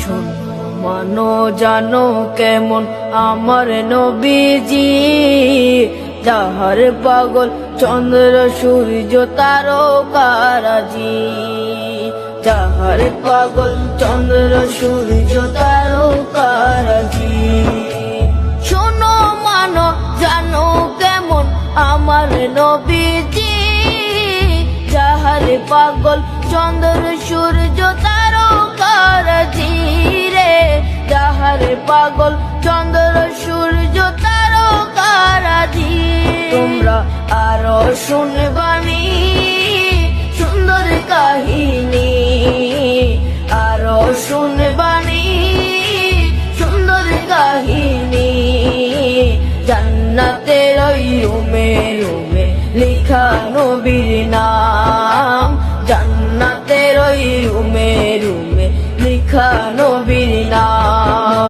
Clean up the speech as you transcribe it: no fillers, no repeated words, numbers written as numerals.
শোনো মানো জানো কেমন আমার নবীজি, যাহার পাগল চন্দ্র সূর্য তারকারাজি, যাহার পাগল চন্দ্র সূর্য তারকারাজি। শোনো মানো জানো কেমন আমার নবীজি, যাহার পাগল চন্দ্র সূর্য তারকারাজি রে, যাহার পাগল চন্দ্র সূর্য তারকারাজি। তোমরা আরো শুনবানি সুন্দর কাহিনী, আরো শুনবানি সুন্দর কাহিনী। জান্নাতের ওই রুমে রুমে লিখা নবীর নাম, জান্নাতের ওই রুমে রুমে লিখা নবীর নাম।